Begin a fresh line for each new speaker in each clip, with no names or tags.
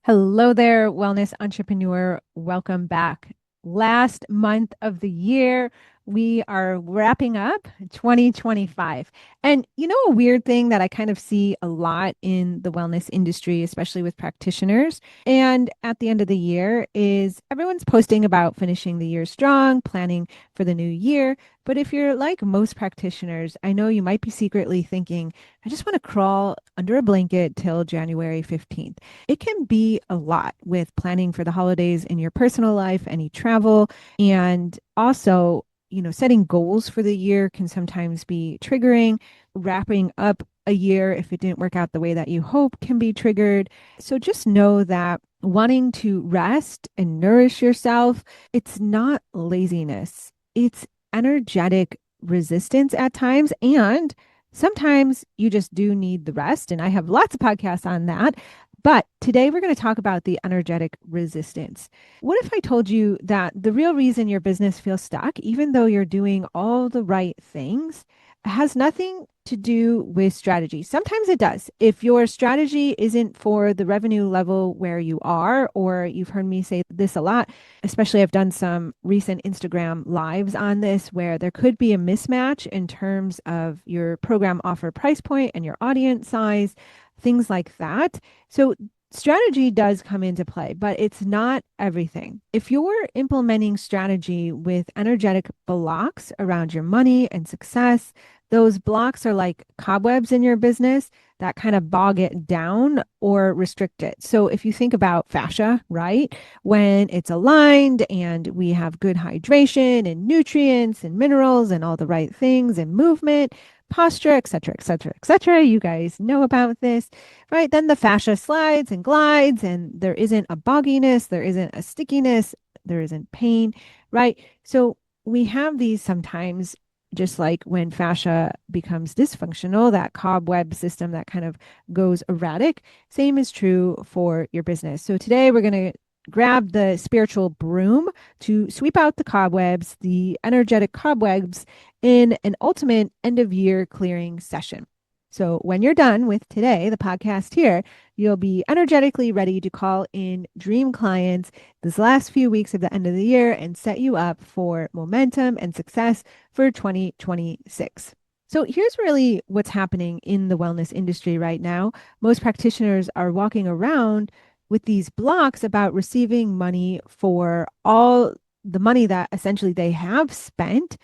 Hello there, wellness entrepreneur. Welcome back. Last month of the year, we are wrapping up 2025. And a weird thing that I kind of see a lot in the wellness industry, especially with practitioners, and at the end of the year, is everyone's posting about finishing the year strong, planning for the new year. But if you're like most practitioners, I know you might be secretly thinking, I just want to crawl under a blanket till January 15th. It can be a lot with planning for the holidays in your personal life, any travel, and also, setting goals for the year can sometimes be triggering. Wrapping up a year, if it didn't work out the way that you hope, can be triggered. So just know that wanting to rest and nourish yourself, it's not laziness, it's energetic resistance at times. And sometimes you just do need the rest. And I have lots of podcasts on that. But today we're going to talk about the energetic resistance. What if I told you that the real reason your business feels stuck, even though you're doing all the right things, has nothing to do with strategy? Sometimes it does. If your strategy isn't for the revenue level where you are, or you've heard me say this a lot, especially I've done some recent Instagram lives on this where there could be a mismatch in terms of your program offer price point and your audience size, things like that. So strategy does come into play, but it's not everything. If you're implementing strategy with energetic blocks around your money and success, those blocks are like cobwebs in your business that kind of bog it down or restrict it. So if you think about fascia, right? When it's aligned and we have good hydration and nutrients and minerals and all the right things and movement, posture, et cetera, et cetera, et cetera. You guys know about this, right? Then the fascia slides and glides, and there isn't a bogginess, there isn't a stickiness, there isn't pain, right? So we have these sometimes, just like when fascia becomes dysfunctional, that cobweb system that kind of goes erratic. Same is true for your business. So today we're going to grab the spiritual broom to sweep out the cobwebs, the energetic cobwebs, in an ultimate end of year clearing session. So when you're done with today, the podcast here, you'll be energetically ready to call in dream clients this last few weeks of the end of the year and set you up for momentum and success for 2026. So here's really what's happening in the wellness industry right now. Most practitioners are walking around with these blocks about receiving money for all the money that essentially they have spent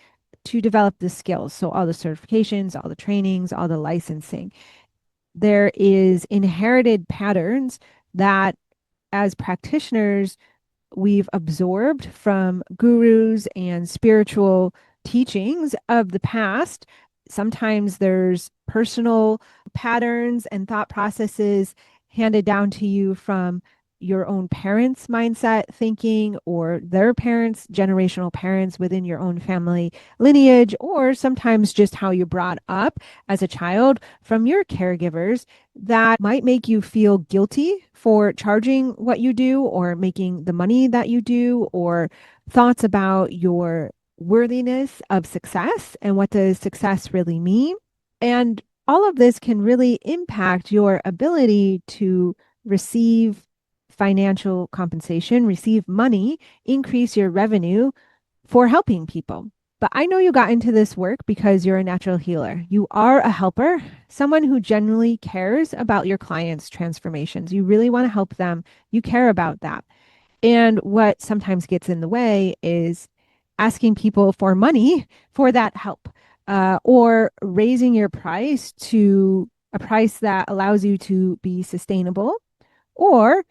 to develop the skills. So all the certifications, all the trainings, all the licensing. There is inherited patterns that as practitioners we've absorbed from gurus and spiritual teachings of the past. Sometimes there's personal patterns and thought processes handed down to you from your own parents' mindset thinking or their parents, generational parents within your own family lineage, or sometimes just how you brought up as a child from your caregivers that might make you feel guilty for charging what you do or making the money that you do, or thoughts about your worthiness of success and what does success really mean. And all of this can really impact your ability to receive financial compensation, receive money, increase your revenue for helping people. But I know you got into this work because you're a natural healer. You are a helper, someone who genuinely cares about your clients' transformations. You really want to help them. You care about that. And what sometimes gets in the way is asking people for money for that help, or raising your price to a price that allows you to be sustainable, or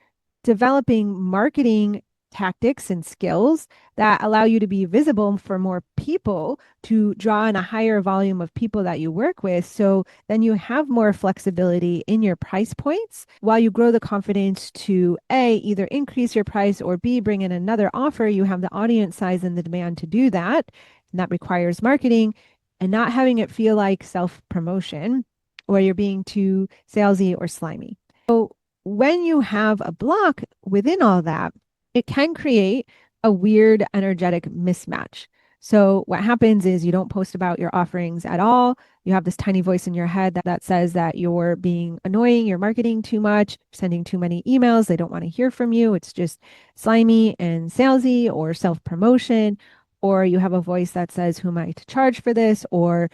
developing marketing tactics and skills that allow you to be visible for more people to draw in a higher volume of people that you work with. So then you have more flexibility in your price points while you grow the confidence to A, either increase your price, or B, bring in another offer. You have the audience size and the demand to do that. And that requires marketing and not having it feel like self promotion or you're being too salesy or slimy. So when you have a block within all that, it can create a weird energetic mismatch. So what happens is you don't post about your offerings at all. You have this tiny voice in your head that says that you're being annoying, you're marketing too much, sending too many emails, they don't want to hear from you. It's just slimy and salesy or self-promotion. Or you have a voice that says, who am I to charge for this? Or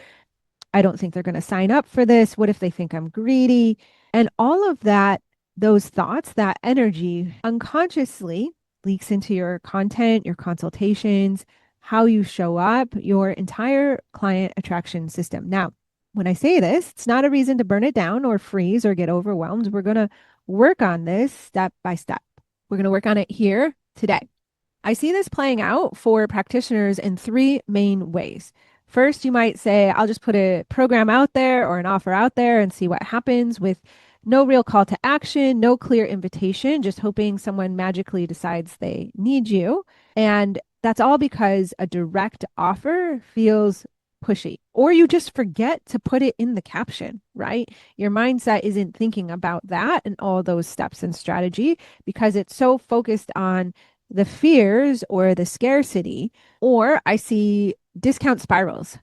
I don't think they're going to sign up for this. What if they think I'm greedy? And all of that, those thoughts, that energy unconsciously leaks into your content, your consultations, how you show up, your entire client attraction system. Now, when I say this, it's not a reason to burn it down or freeze or get overwhelmed. We're going to work on this step by step. We're going to work on it here today. I see this playing out for practitioners in three main ways. First, you might say, I'll just put a program out there or an offer out there and see what happens with no real call to action, no clear invitation, just hoping someone magically decides they need you. And that's all because a direct offer feels pushy, or you just forget to put it in the caption, right? Your mindset isn't thinking about that and all those steps and strategy because it's so focused on the fears or the scarcity. Or I see discount spirals,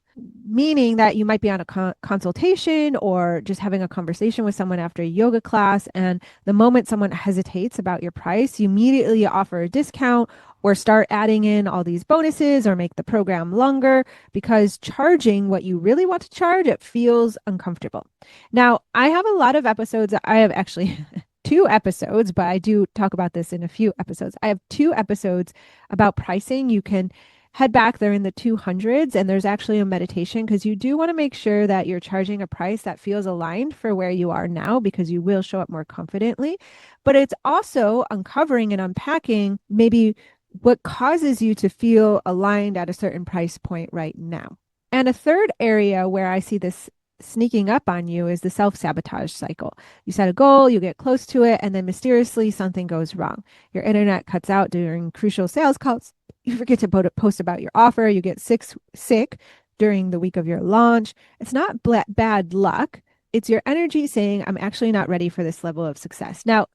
meaning that you might be on a consultation or just having a conversation with someone after a yoga class. And the moment someone hesitates about your price, you immediately offer a discount or start adding in all these bonuses or make the program longer because charging what you really want to charge, it feels uncomfortable. Now, I have a lot of episodes. I have actually two episodes, but I do talk about this in a few episodes. I have two episodes about pricing. You can head back there in the 200s, and there's actually a meditation because you do want to make sure that you're charging a price that feels aligned for where you are now because you will show up more confidently. But it's also uncovering and unpacking maybe what causes you to feel aligned at a certain price point right now. And a third area where I see this sneaking up on you is the self-sabotage cycle. You set a goal, you get close to it, and then mysteriously something goes wrong. Your internet cuts out during crucial sales calls. You forget to post about your offer. You get sick during the week of your launch. It's not bad luck. It's your energy saying, I'm actually not ready for this level of success. Now,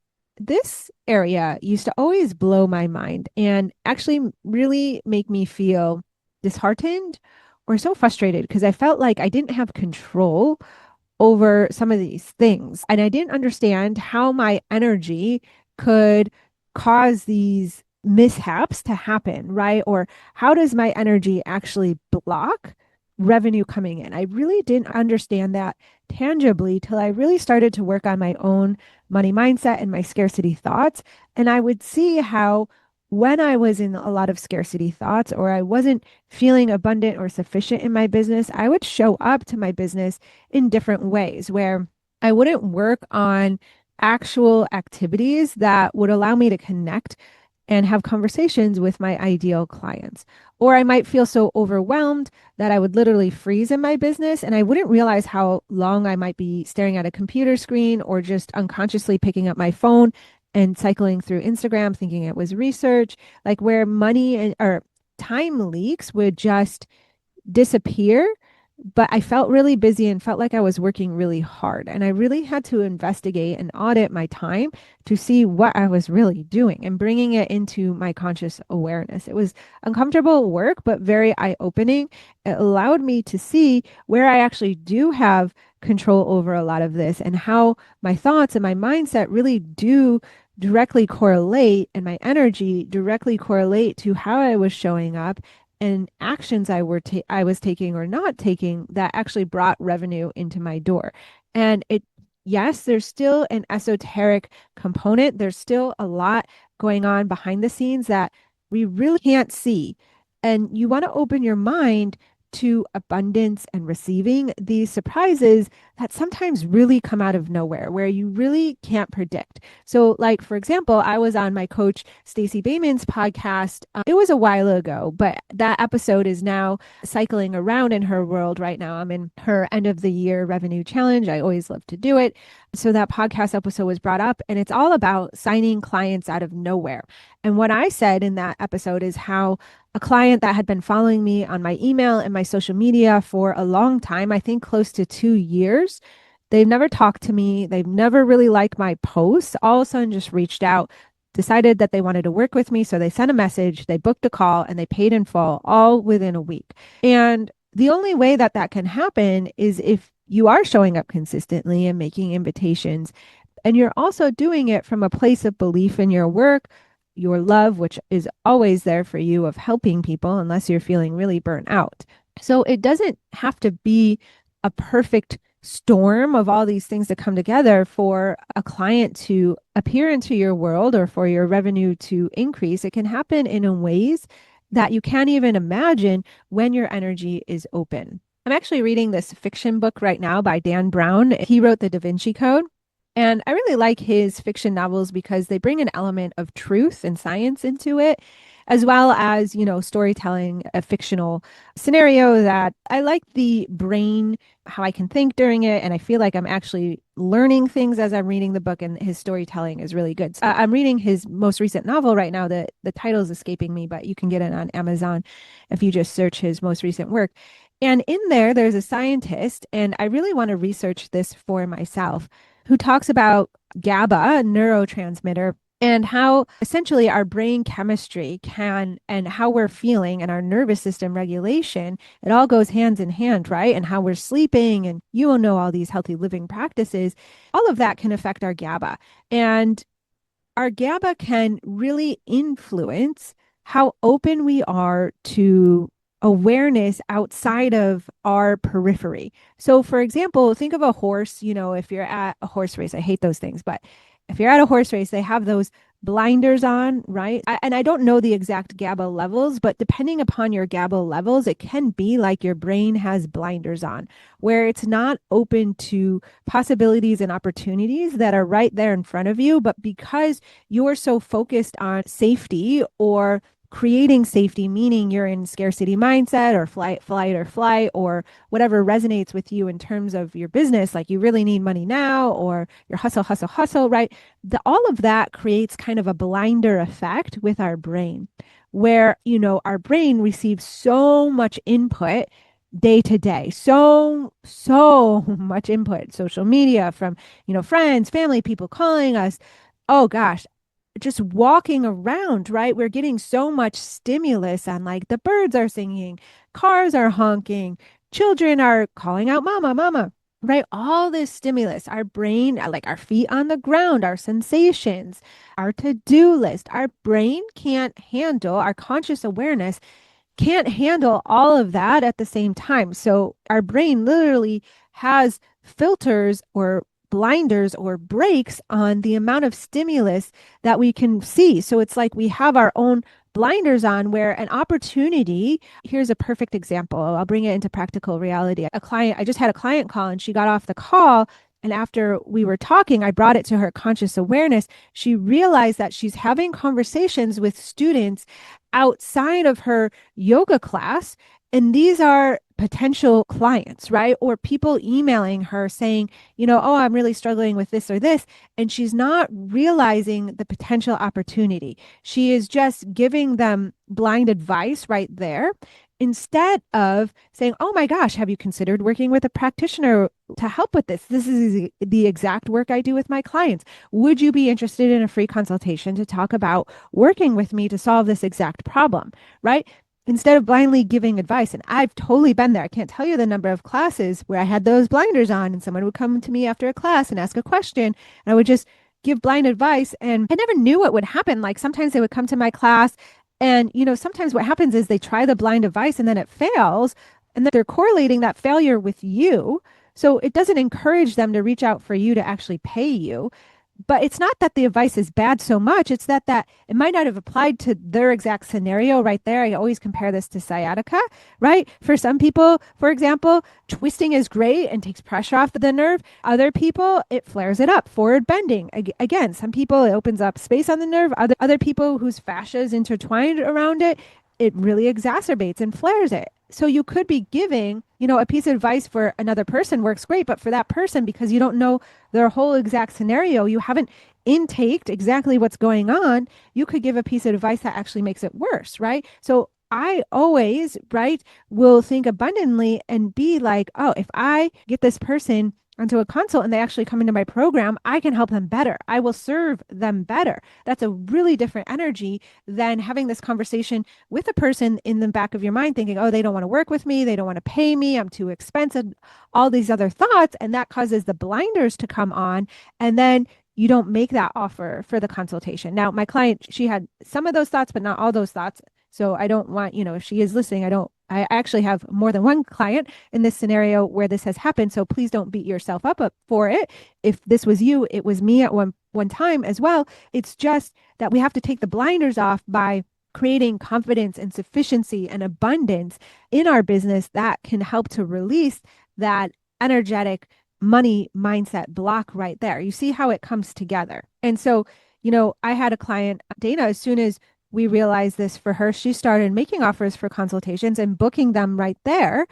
this area used to always blow my mind and actually really make me feel disheartened or so frustrated because I felt like I didn't have control over some of these things. And I didn't understand how my energy could cause these mishaps to happen, right? Or how does my energy actually block revenue coming in? I really didn't understand that tangibly till I really started to work on my own money mindset and my scarcity thoughts. And I would see how when I was in a lot of scarcity thoughts or I wasn't feeling abundant or sufficient in my business, I would show up to my business in different ways where I wouldn't work on actual activities that would allow me to connect and have conversations with my ideal clients. Or I might feel so overwhelmed that I would literally freeze in my business and I wouldn't realize how long I might be staring at a computer screen or just unconsciously picking up my phone and cycling through Instagram thinking it was research, like where money or time leaks would just disappear. But I felt really busy and felt like I was working really hard. And I really had to investigate and audit my time to see what I was really doing and bringing it into my conscious awareness. It was uncomfortable work, but very eye-opening. It allowed me to see where I actually do have control over a lot of this and how my thoughts and my mindset really do directly correlate and my energy directly correlate to how I was showing up and actions I was taking or not taking that actually brought revenue into my door. And yes, there's still an esoteric component. There's still a lot going on behind the scenes that we really can't see. And you want to open your mind to abundance and receiving these surprises that sometimes really come out of nowhere where you really can't predict. So like, for example, I was on my coach, Stacey Bayman's podcast. It was a while ago, but that episode is now cycling around in her world right now. I'm in her end of the year revenue challenge. I always love to do it. So that podcast episode was brought up and it's all about signing clients out of nowhere. And what I said in that episode is how a client that had been following me on my email and my social media for a long time, I think close to 2 years. They've never talked to me. They've never really liked my posts. All of a sudden just reached out decided that they wanted to work with me. So they sent a message, they booked a call, and they paid in full all within a week. And the only way that that can happen is if you are showing up consistently and making invitations, and you're also doing it from a place of belief in your work, your love, which is always there for you, of helping people, unless you're feeling really burnt out. So it doesn't have to be a perfect storm of all these things to come together for a client to appear into your world or for your revenue to increase. It can happen in ways that you can't even imagine when your energy is open. I'm actually reading this fiction book right now by Dan Brown. He wrote The Da Vinci Code. And I really like his fiction novels because they bring an element of truth and science into it, as well as, storytelling a fictional scenario that I like the brain, how I can think during it. And I feel like I'm actually learning things as I'm reading the book, and his storytelling is really good. So, I'm reading his most recent novel right now. The title is escaping me, but you can get it on Amazon if you just search his most recent work. And in there, there's a scientist, and I really want to research this for myself, who talks about GABA, a neurotransmitter, and how essentially our brain chemistry can, and how we're feeling and our nervous system regulation, it all goes hands in hand, right? And how we're sleeping, and you will know all these healthy living practices, all of that can affect our GABA. And our GABA can really influence how open we are to awareness outside of our periphery. So, for example, think of a horse. If you're at a horse race, I hate those things, but if you're at a horse race, they have those blinders on, right? And I don't know the exact GABA levels, but depending upon your GABA levels, it can be like your brain has blinders on, where it's not open to possibilities and opportunities that are right there in front of you. But because you're so focused on safety or creating safety, meaning you're in scarcity mindset or flight, or whatever resonates with you in terms of your business, like you really need money now, or your hustle, right? All of that creates kind of a blinder effect with our brain, where, our brain receives so much input day to day, so much input, social media from, friends, family, people calling us. Oh gosh, just walking around, right? We're getting so much stimulus on, like, the birds are singing, cars are honking, children are calling out, mama, mama, right? All this stimulus, our brain, like our feet on the ground, our sensations, our to-do list, our brain can't handle, our conscious awareness can't handle all of that at the same time. So our brain literally has filters or blinders or brakes on the amount of stimulus that we can see. So it's like we have our own blinders on, where an opportunity, here's a perfect example. I'll bring it into practical reality. I just had a client call, and she got off the call. And after we were talking, I brought it to her conscious awareness. She realized that she's having conversations with students outside of her yoga class. And these are potential clients, right? Or people emailing her saying, oh, I'm really struggling with this or this. And she's not realizing the potential opportunity. She is just giving them blind advice right there, instead of saying, oh my gosh, have you considered working with a practitioner to help with this? This is the exact work I do with my clients. Would you be interested in a free consultation to talk about working with me to solve this exact problem, right? Instead of blindly giving advice. And I've totally been there. I can't tell you the number of classes where I had those blinders on, and someone would come to me after a class and ask a question, and I would just give blind advice, and I never knew what would happen. Like, sometimes they would come to my class, and sometimes what happens is they try the blind advice and then it fails, and then they're correlating that failure with you. So it doesn't encourage them to reach out for you to actually pay you. But it's not that the advice is bad so much. It's that it might not have applied to their exact scenario right there. I always compare this to sciatica, right? For some people, for example, twisting is great and takes pressure off the nerve. Other people, it flares it up. Forward bending. Again, some people, it opens up space on the nerve. Other people whose fascia is intertwined around it, it really exacerbates and flares it. So you could be giving, a piece of advice for another person works great, but for that person, because you don't know their whole exact scenario, you haven't intaked exactly what's going on, you could give a piece of advice that actually makes it worse, right? So I always, right, will think abundantly and be like, oh, if I get this person onto a consult and they actually come into my program, I can help them better. I will serve them better. That's a really different energy than having this conversation with a person in the back of your mind thinking, oh, they don't want to work with me. They don't want to pay me. I'm too expensive. All these other thoughts. And that causes the blinders to come on. And then you don't make that offer for the consultation. Now, my client, she had some of those thoughts, but not all those thoughts. So I don't want, if she is listening, I actually have more than one client in this scenario where this has happened. So please don't beat yourself up for it. If this was you, it was me at one time as well. It's just that we have to take the blinders off by creating confidence and sufficiency and abundance in our business that can help to release that energetic money mindset block right there. You see how it comes together. And so, I had a client, Dana, as soon as we realized this for her, she started making offers for consultations and booking them right there.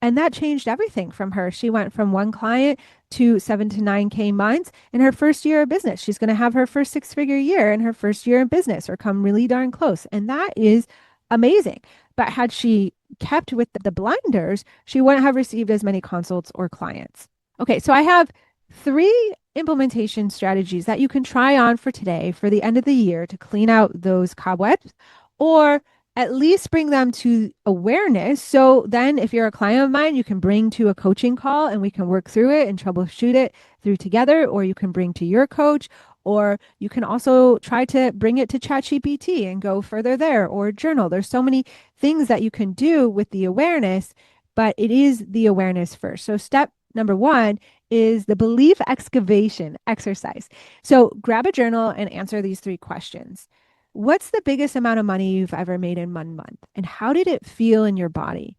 And that changed everything from her. She went from one client to 7 to 9K months in her first year of business. She's going to have her first 6-figure year in her first year in business or come really darn close. And that is amazing. But had she kept with the blinders, she wouldn't have received as many consults or clients. Okay, so I have 3 implementation strategies that you can try on for today, for the end of the year, to clean out those cobwebs, or at least bring them to awareness. So then if you're a client of mine, you can bring to a coaching call and we can work through it and troubleshoot it through together, or you can bring to your coach, or you can also try to bring it to ChatGPT and go further there, or journal. There's so many things that you can do with the awareness, but it is the awareness first. So step number 1 is the belief excavation exercise. So grab a journal and answer these 3 questions. What's the biggest amount of money you've ever made in 1 month? And how did it feel in your body?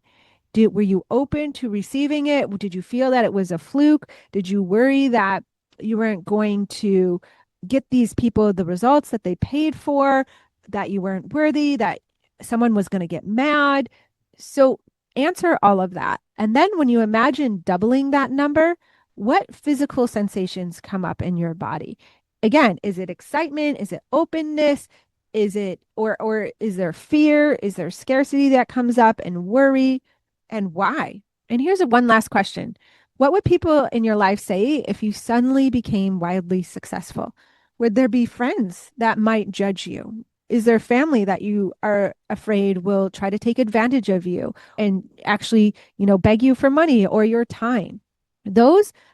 Were you open to receiving it? Did you feel that it was a fluke? Did you worry that you weren't going to get these people the results that they paid for, that you weren't worthy, that someone was going to get mad? So answer all of that. And then when you imagine doubling that number, what physical sensations come up in your body? Again, is it excitement? Is it openness? Is it, or is there fear? Is there scarcity that comes up, and worry? And why? And here's one last question. What would people in your life say if you suddenly became wildly successful? Would there be friends that might judge you? Is there family that you are afraid will try to take advantage of you and actually, beg you for money or your time?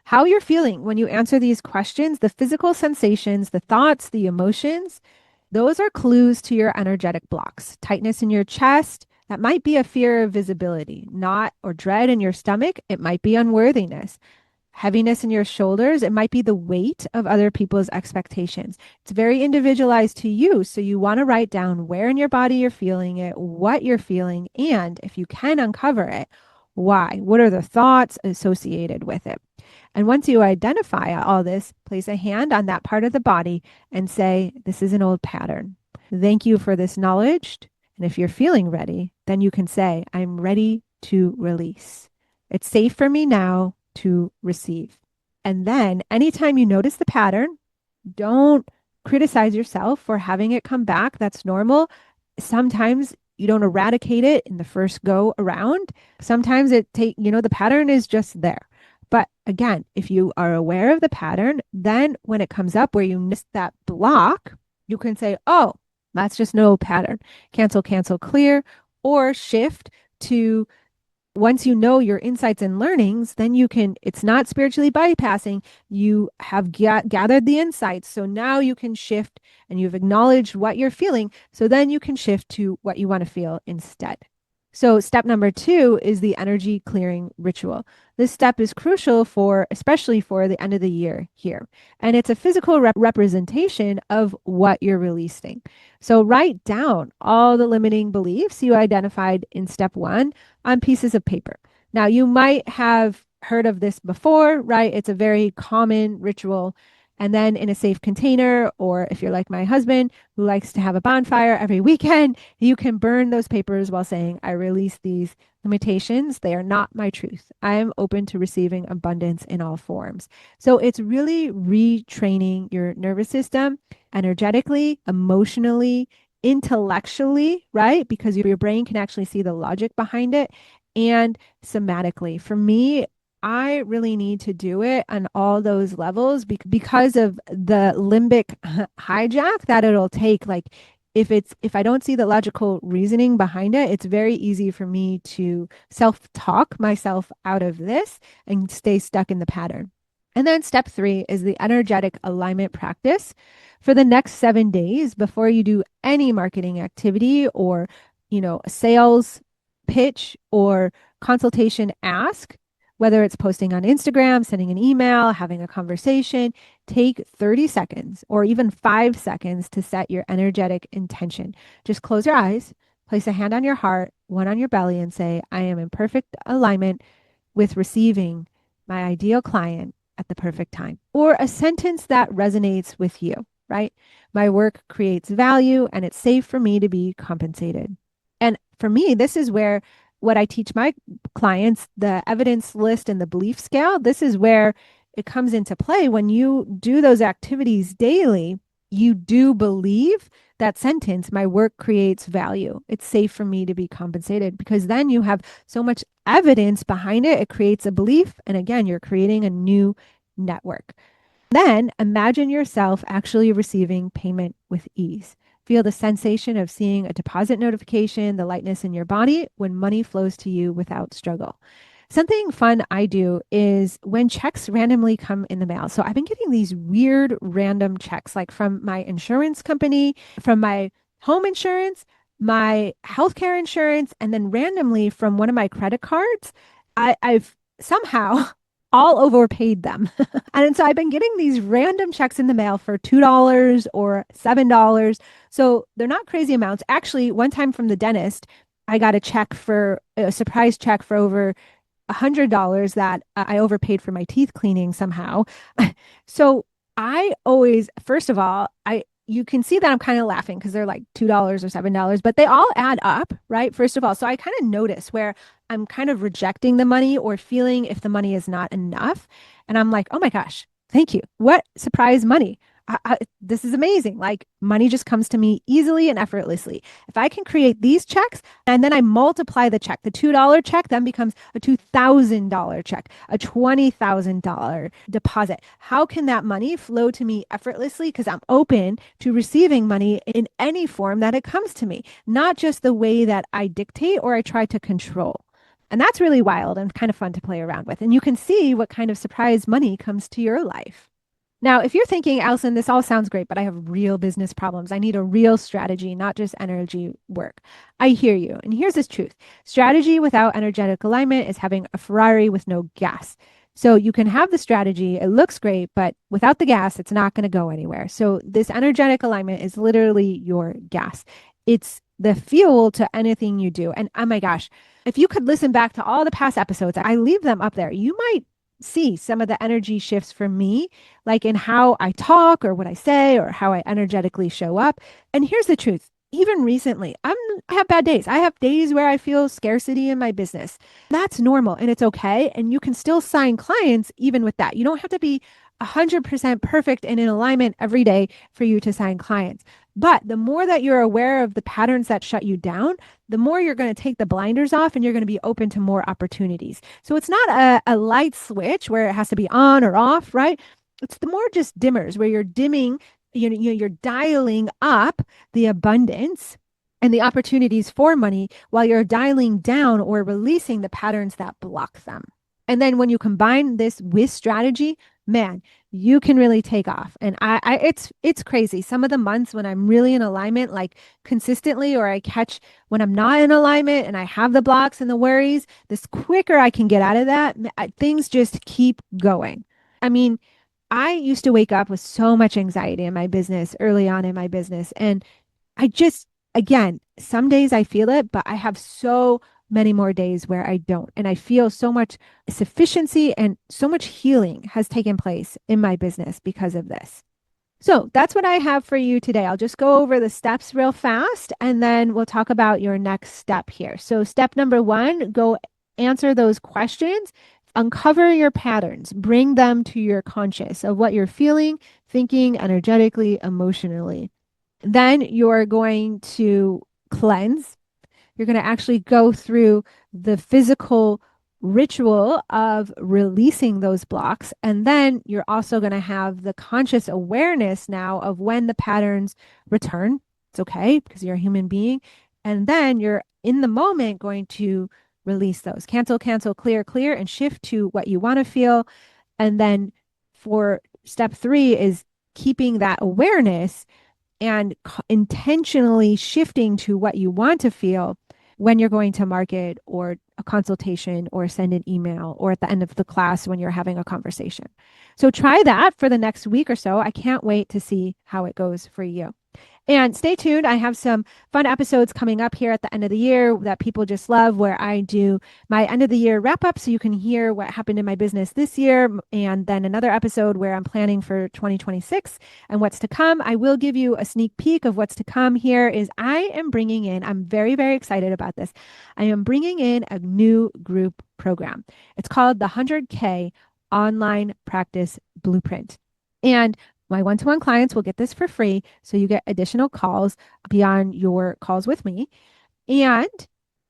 How you're feeling when you answer these questions, the physical sensations, the thoughts, the emotions, those are clues to your energetic blocks. Tightness in your chest, that might be a fear of visibility. Knot or dread in your stomach, it might be unworthiness. Heaviness in your shoulders, it might be the weight of other people's expectations. It's very individualized to you. So you want to write down where in your body you're feeling it, what you're feeling, and if you can uncover it, why? What are the thoughts associated with it? And once you identify all this, place a hand on that part of the body and say, this is an old pattern. Thank you for this knowledge. And if you're feeling ready, then you can say, I'm ready to release. It's safe for me now to receive. And then anytime you notice the pattern, don't criticize yourself for having it come back. That's normal. Sometimes you don't eradicate it in the first go around. Sometimes the pattern is just there. But again, if you are aware of the pattern, then when it comes up where you missed that block, you can say, oh, that's just no pattern. Cancel, cancel, clear, or shift to, once you know your insights and learnings, then it's not spiritually bypassing. You have gathered the insights. So now you can shift and you've acknowledged what you're feeling. So then you can shift to what you want to feel instead. So step number 2 is the energy clearing ritual. This step is crucial especially for the end of the year here. And it's a physical representation of what you're releasing. So write down all the limiting beliefs you identified in step 1 on pieces of paper. Now, you might have heard of this before, right? It's a very common ritual. And then in a safe container, or if you're like my husband who likes to have a bonfire every weekend, you can burn those papers while saying, I release these limitations. They are not my truth. I am open to receiving abundance in all forms. So it's really retraining your nervous system energetically, emotionally, intellectually, right? Because your brain can actually see the logic behind it, and somatically. For me, I really need to do it on all those levels because of the limbic hijack that it'll take. Like if I don't see the logical reasoning behind it, it's very easy for me to self-talk myself out of this and stay stuck in the pattern. And then step three is the energetic alignment practice. For the next 7 days before you do any marketing activity or, a sales pitch or consultation ask, whether it's posting on Instagram, sending an email, having a conversation, take 30 seconds or even 5 seconds to set your energetic intention. Just close your eyes, place a hand on your heart, one on your belly, and say, I am in perfect alignment with receiving my ideal client at the perfect time. Or a sentence that resonates with you, right? My work creates value and it's safe for me to be compensated. And for me, this is where what I teach my clients, the evidence list and the belief scale, this is where it comes into play. When you do those activities daily, you do believe that sentence, my work creates value. It's safe for me to be compensated because then you have so much evidence behind it. It creates a belief. And again, you're creating a new network. Then imagine yourself actually receiving payment with ease. Feel the sensation of seeing a deposit notification, the lightness in your body when money flows to you without struggle. Something fun I do is when checks randomly come in the mail. So I've been getting these weird random checks, like from my insurance company, from my home insurance, my healthcare insurance, and then randomly from one of my credit cards. I've somehow all overpaid them. And so I've been getting these random checks in the mail for $2 or $7. So they're not crazy amounts. Actually, one time from the dentist, I got a surprise check for over $100 that I overpaid for my teeth cleaning somehow. So I always, first of all, you can see that I'm kind of laughing because they're like $2 or $7, but they all add up, right? First of all, so I kind of notice where I'm kind of rejecting the money or feeling if the money is not enough. And I'm like, oh my gosh, thank you. What surprise money. This is amazing. Like money just comes to me easily and effortlessly. If I can create these checks and then I multiply the check, the $2 check then becomes a $2,000 check, a $20,000 deposit. How can that money flow to me effortlessly? Because I'm open to receiving money in any form that it comes to me, not just the way that I dictate or I try to control. And that's really wild and kind of fun to play around with. And you can see what kind of surprise money comes to your life. Now, if you're thinking, Allison, this all sounds great, but I have real business problems. I need a real strategy, not just energy work. I hear you. And here's this truth. Strategy without energetic alignment is having a Ferrari with no gas. So you can have the strategy, it looks great, but without the gas, it's not going to go anywhere. So this energetic alignment is literally your gas. It's the fuel to anything you do. And oh my gosh, if you could listen back to all the past episodes, I leave them up there. You might see some of the energy shifts for me, like in how I talk or what I say or how I energetically show up. And here's the truth. Even recently, I have bad days. I have days where I feel scarcity in my business. That's normal and it's okay. And you can still sign clients even with that. You don't have to be 100% perfect and in alignment every day for you to sign clients. But the more that you're aware of the patterns that shut you down, the more you're going to take the blinders off and you're going to be open to more opportunities. So it's not a light switch where it has to be on or off, right? It's the more just dimmers where you're dimming, you're dialing up the abundance and the opportunities for money while you're dialing down or releasing the patterns that block them. And then when you combine this with strategy, man, you can really take off. And it's crazy. Some of the months when I'm really in alignment, like consistently, or I catch when I'm not in alignment and I have the blocks and the worries, this quicker I can get out of that, things just keep going. I mean, I used to wake up with so much anxiety in my business early on in my business. And I just, again, some days I feel it, but I have so many more days where I don't. And I feel so much sufficiency and so much healing has taken place in my business because of this. So that's what I have for you today. I'll just go over the steps real fast and then we'll talk about your next step here. So, step number one, go answer those questions, uncover your patterns, bring them to your conscious of what you're feeling, thinking, energetically, emotionally. Then you're going to cleanse. You're going to actually go through the physical ritual of releasing those blocks. And then you're also going to have the conscious awareness now of when the patterns return. It's okay because you're a human being. And then you're in the moment going to release those, cancel, cancel, clear, clear, and shift to what you want to feel. And then for step three is keeping that awareness and intentionally shifting to what you want to feel when you're going to market or a consultation or send an email or at the end of the class when you're having a conversation. So try that for the next week or so. I can't wait to see how it goes for you. And stay tuned. I have some fun episodes coming up here at the end of the year that people just love, where I do my end of the year wrap up so you can hear what happened in my business this year. And then another episode where I'm planning for 2026 and what's to come. I will give you a sneak peek of what's to come here is I am bringing in, I'm very, very excited about this. I am bringing in a new group program. It's called the 100K Online Practice Blueprint. And my one-to-one clients will get this for free. So you get additional calls beyond your calls with me. And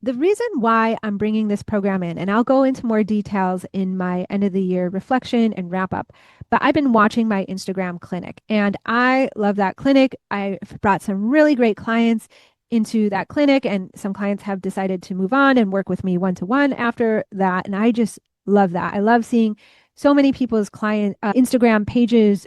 the reason why I'm bringing this program in, and I'll go into more details in my end of the year reflection and wrap up, but I've been watching my Instagram clinic and I love that clinic. I've brought some really great clients into that clinic, and some clients have decided to move on and work with me one-to-one after that. And I just love that. I love seeing so many people's client Instagram pages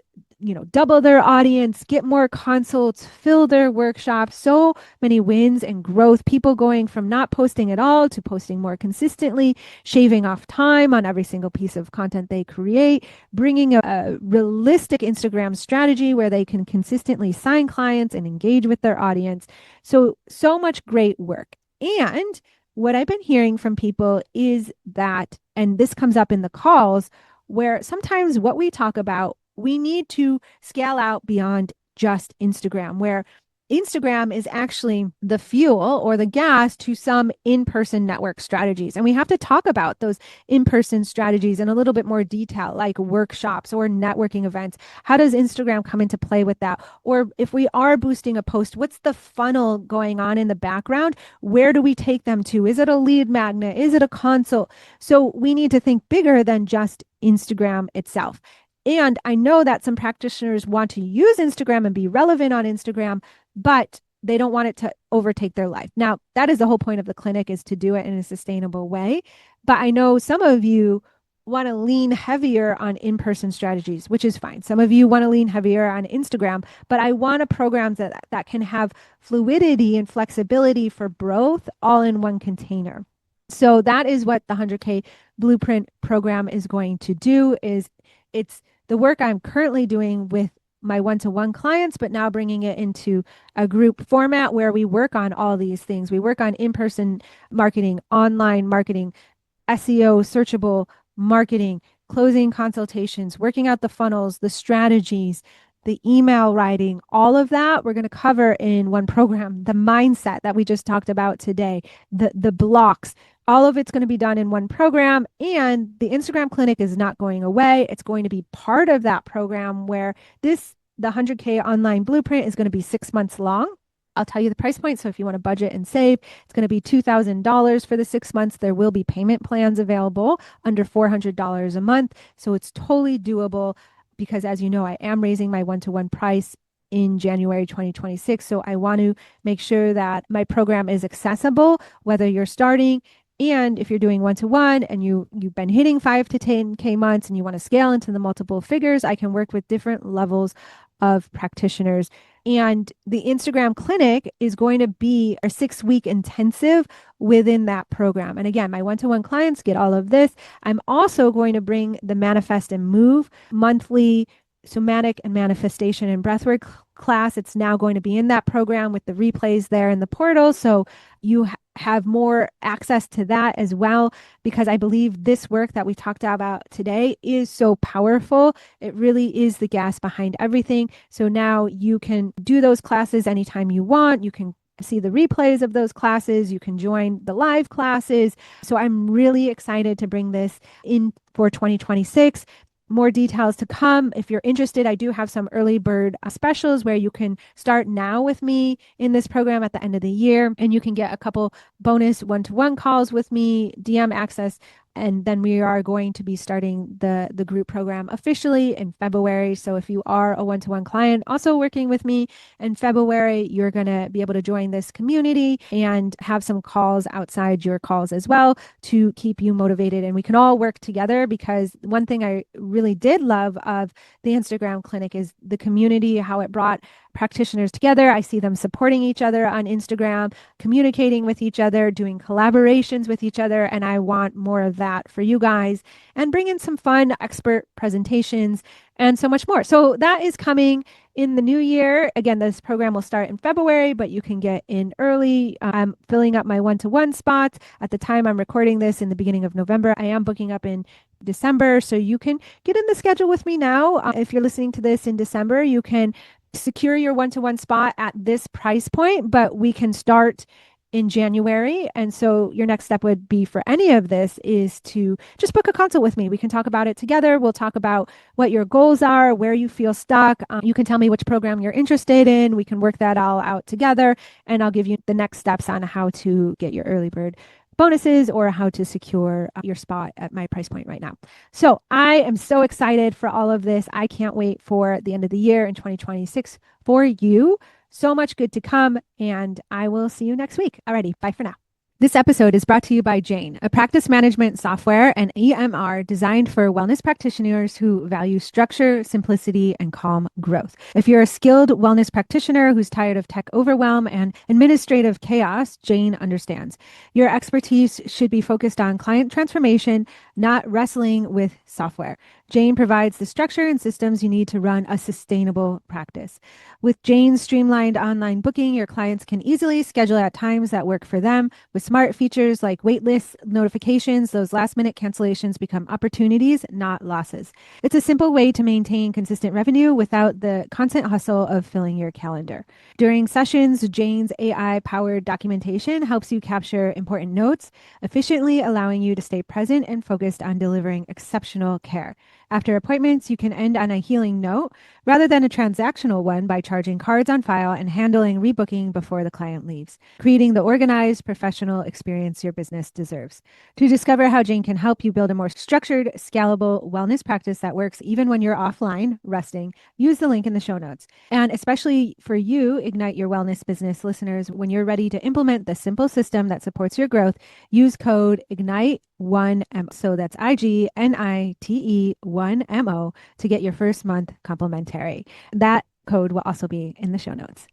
double their audience, get more consults, fill their workshops, so many wins and growth, people going from not posting at all to posting more consistently, shaving off time on every single piece of content they create, bringing a realistic Instagram strategy where they can consistently sign clients and engage with their audience. So much great work. And what I've been hearing from people is that, and this comes up in the calls, where sometimes what we talk about, we need to scale out beyond just Instagram, where Instagram is actually the fuel or the gas to some in-person network strategies. And we have to talk about those in-person strategies in a little bit more detail, like workshops or networking events. How does Instagram come into play with that? Or if we are boosting a post, what's the funnel going on in the background? Where do we take them to? Is it a lead magnet? Is it a consult? So we need to think bigger than just Instagram itself. And I know that some practitioners want to use Instagram and be relevant on Instagram, but they don't want it to overtake their life. Now, that is the whole point of the clinic, is to do it in a sustainable way. But I know some of you want to lean heavier on in-person strategies, which is fine. Some of you want to lean heavier on Instagram, but I want a program that can have fluidity and flexibility for both all in one container. So that is what the 100K Blueprint program is going to do. It's the work I'm currently doing with my one-to-one clients, but now bringing it into a group format where we work on all these things. We work on in-person marketing, online marketing, SEO, searchable marketing, closing consultations, working out the funnels, the strategies, the email writing, all of that we're going to cover in one program. The mindset that we just talked about today, the blocks, all of it's going to be done in one program. And the Instagram clinic is not going away. It's going to be part of that program where the 100K online blueprint is going to be 6 months long. I'll tell you the price point. So if you want to budget and save, it's going to be $2,000 for the 6 months. There will be payment plans available under $400 a month. So it's totally doable because, as you know, I am raising my one-to-one price in January 2026. So I want to make sure that my program is accessible, whether you're starting and if you're doing one-to-one and you've been hitting 5 to 10K months and you want to scale into the multiple figures, I can work with different levels of practitioners. And the Instagram clinic is going to be a 6-week intensive within that program. And again, my one-to-one clients get all of this. I'm also going to bring the Manifest and Move monthly somatic and manifestation and breathwork class. It's now going to be in that program with the replays there in the portal. So you have more access to that as well, because I believe this work that we talked about today is so powerful. It really is the gas behind everything. So now you can do those classes anytime you want. You can see the replays of those classes. You can join the live classes. So I'm really excited to bring this in for 2026. More details to come. If you're interested, I do have some early bird specials where you can start now with me in this program at the end of the year, and you can get a couple bonus one-to-one calls with me, DM access, And then we are going to be starting the group program officially in February. So if you are a one-to-one client also working with me in February, you're going to be able to join this community and have some calls outside your calls as well to keep you motivated. And we can all work together, because one thing I really did love of the Instagram clinic is the community, how it brought practitioners together. I see them supporting each other on Instagram, communicating with each other, doing collaborations with each other. And I want more of that for you guys, and bring in some fun expert presentations and so much more. So that is coming in the new year. Again, this program will start in February, but you can get in early. I'm filling up my one-to-one spots. At the time I'm recording this in the beginning of November, I am booking up in December. So you can get in the schedule with me now. If you're listening to this in December, you can secure your one-to-one spot at this price point, but we can start in January. And so your next step would be, for any of this, is to just book a consult with me. We can talk about it together. We'll talk about what your goals are, where you feel stuck. You can tell me which program you're interested in. We can work that all out together, and I'll give you the next steps on how to get your early bird bonuses or how to secure your spot at my price point right now. So I am so excited for all of this. I can't wait for the end of the year in 2026 for you. So much good to come, and I will see you next week. Alrighty, bye for now. This episode is brought to you by Jane, a practice management software and EMR designed for wellness practitioners who value structure, simplicity, and calm growth. If you're a skilled wellness practitioner who's tired of tech overwhelm and administrative chaos, Jane understands. Your expertise should be focused on client transformation, not wrestling with software. Jane provides the structure and systems you need to run a sustainable practice. With Jane's streamlined online booking, your clients can easily schedule at times that work for them. With smart features like waitlist notifications, those last-minute cancellations become opportunities, not losses. It's a simple way to maintain consistent revenue without the constant hustle of filling your calendar. During sessions, Jane's AI-powered documentation helps you capture important notes, efficiently allowing you to stay present and focused on delivering exceptional care. After appointments, you can end on a healing note rather than a transactional one by charging cards on file and handling rebooking before the client leaves, creating the organized, professional experience your business deserves. To discover how Jane can help you build a more structured, scalable wellness practice that works even when you're offline, resting, use the link in the show notes. And especially for you, Ignite Your Wellness Business listeners, when you're ready to implement the simple system that supports your growth, use code IGNITE1MO. So that's IGNITE 1MO to get your first month complimentary. That code will also be in the show notes.